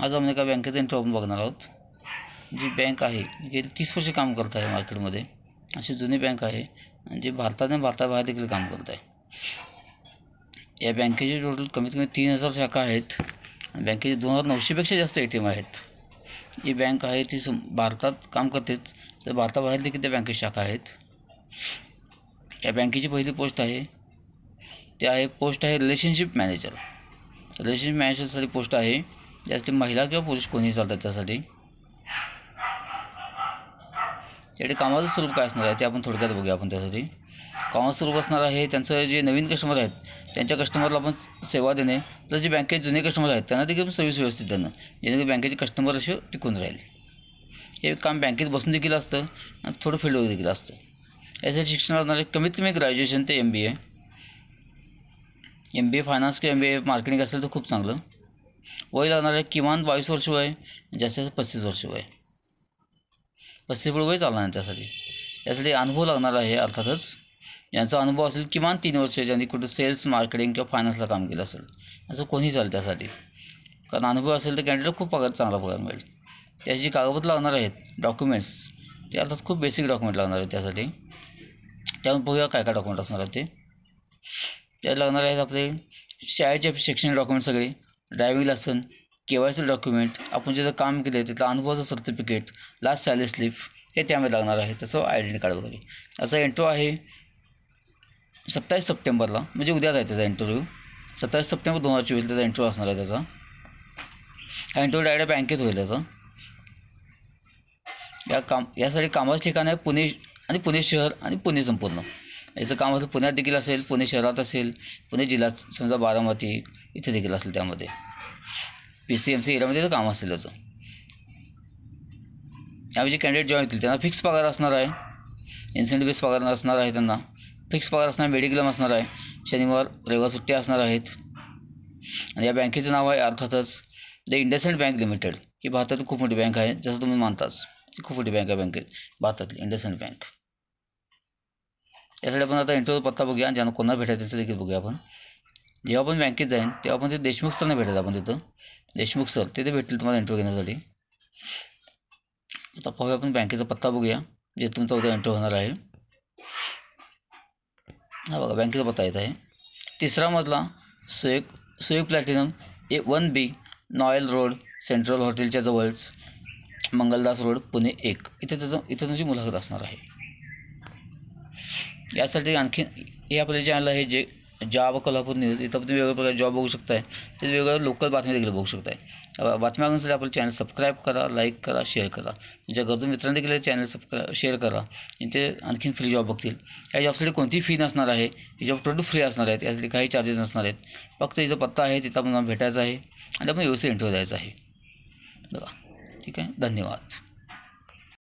आज आपण एका बँकेचा इंटरव्ह्यू आपण बघणार आहोत. जी बँक आहे गेली 30 वर्ष काम करत आहे मार्केटमध्ये. अशी जुनी बँक आहे आणि जी भारताबाहेर देखील काम करत आहे. या बँकेची टोटल कमीत कमी 3000 शाखा आहेत आणि बँकेचे 2900पेक्षा जास्त ATM आहेत. ही बँक आहे ती भारतात काम करतेच, तर भारताबाहेर देखील त्या बँकेची शाखा आहेत. या बँकेची पहिली पोस्ट आहे पोस्ट आहे रिलेशनशिप मॅनेजरसाठी पोस्ट आहे. ज्यासाठी महिला किंवा पुरुष कोणीही चालतात. त्यासाठी त्यासाठी कामाचं स्वरूप काय असणार आहे ते आपण थोडक्यात बघूया. आपण त्यासाठी कामाचं स्वरूप असणार आहे त्यांचं जे नवीन कस्टमर आहेत त्यांच्या कस्टमरला आपण सेवा देणे, तर जे बँकेचे जुने कस्टमर आहेत त्यांना देखील सर्व्हिस व्यवस्थित देणं, जेणेकरून बँकेचे कस्टमर असे टिकून राहील. हे काम बँकेत बसून देखील असतं आणि थोडं फील्डवर देखील असतं. यासाठी शिक्षण असणार आहे कमीत कमी ग्रॅज्युएशन ते MBA फायनान्स किंवा MBA मार्केटिंग असेल तर खूप चांगलं. वय लागणार आहे किमान 22 वर्ष वय, जास्तीत जास्त 35 वर्ष वय. 35 वय चालणार आहे त्यासाठी अनुभव लागणार आहे. अर्थातच यांचा अनुभव असेल किमान 3 वर्ष, ज्यांनी कुठे सेल्स मार्केटिंग किंवा फायनान्सला काम केलं असेल असं कोणी चालेल त्यासाठी. कारण अनुभव असेल तर कॅन्डिडेट खूप चांगला पगार मिळेल. त्याची कागदपत्र लागणार आहेत, डॉक्युमेंट्स ते अर्थात खूप बेसिक डॉक्युमेंट लागणार आहेत त्यासाठी. त्यामुळे बघूया काय काय डॉक्युमेंट असणार आहेत ते लागणार आहेत. आपले शाळेचे शैक्षणिक डॉक्युमेंट सगळे, ड्रायव्हिंग लायसन, KYC डॉक्युमेंट, आपण जिथं काम केलं आहे तिथलं अनुभवाचं सर्टिफिकेट, लास्ट सॅलरी स्लिप हे त्यामध्ये लागणार आहे. तसं आयडेंटिटी कार्ड वगैरे. असा इंटरव्ह्यू आहे 27 सप्टेंबरला, म्हणजे उद्याच आहे त्याचा इंटरव्ह्यू. 27 सप्टेंबर 2024 त्याचा इंटरव्ह्यू असणार आहे त्याचा. हा इंटरव्ह्यू डायरेक्ट बँकेत होईल त्याचा. यासाठी कामाचं ठिकाण आहे पुणे शहर आणि पुणे संपूर्ण. याचं काम असं पुण्यात देखील असेल, पुणे शहरात असेल, पुणे जिल्ह्यात समजा बारामती इथे देखील असेल. त्यामध्ये PCMC एरियामध्ये काम असेल त्याचं. यावेळी जे कॅन्डिडेट जॉईन होतील त्यांना फिक्स पगार असणार आहे, इन्सेंटिव्ह बेस पगार असणार आहे, त्यांना फिक्स पगार असणार, मेडिक्लेम असणार आहे, शनिवार रविवार सुट्ट्या असणार आहेत. आणि या बँकेचं नाव आहे अर्थातच द इंडसइंड बँक लिमिटेड. ही भारतातील खूप मोठी बँक आहे, जसं तुम्ही मानताच. ही खूप मोठी बँक आहे भारतातली इंडसइंड बँक. यासाठी आपण आता इंटरव्ह्यू पत्ता बघूया आणि ज्यांना कोणाला भेटायचं त्याचं देखील बघूया. आपण जेव्हा आपण बँकेत जाईन तेव्हा आपण ते देशमुख सरला भेटायचं. आपण तिथं देशमुख सर तिथे भेटतील तुम्हाला इंटरव्ह्यू घेण्यासाठी. आता पाहूया आपण बँकेचा पत्ता बघूया जे तुमचा उद्या इंटरव्ह्यू होणार आहे. हा बघा बँकेचा पत्ता येत आहे 3रा मजला सुयोग प्लॅटिनम 1B नॉयल रोड, सेंट्रल हॉटेलच्या जवळच, मंगलदास रोड, पुणे 1. इथे तुमची मुलाखत असणार आहे. यासाठी आणखी हे आपले चॅनल आहे जे जॉब कोल्हापूर न्यूज. इथं तुम्ही वेगवेगळ्या प्रकारे जॉब बघू शकताय, ते वेगवेगळ्या लोकल बातम्या देखील बघू शकताय. बातम्या बघण्यासाठी आपलं चॅनल सबस्क्राईब करा, लाईक करा, शेअर करा. तुमच्या गरजू मित्रांनी देखील चॅनल शेअर करा. ते आणखीन फ्री जॉब बघतील. या जॉबसाठी कोणतीही फी नसणार आहे. ही जॉब टोटल फ्री असणार आहेत. यासाठी काही चार्जेस नसणार आहेत. फक्त इथं पत्ता आहे तिथं आपण भेटायचं आहे आणि आपण व्यवस्थित इंटरव्ह्यू द्यायचा आहे. बघा ठीक आहे. धन्यवाद.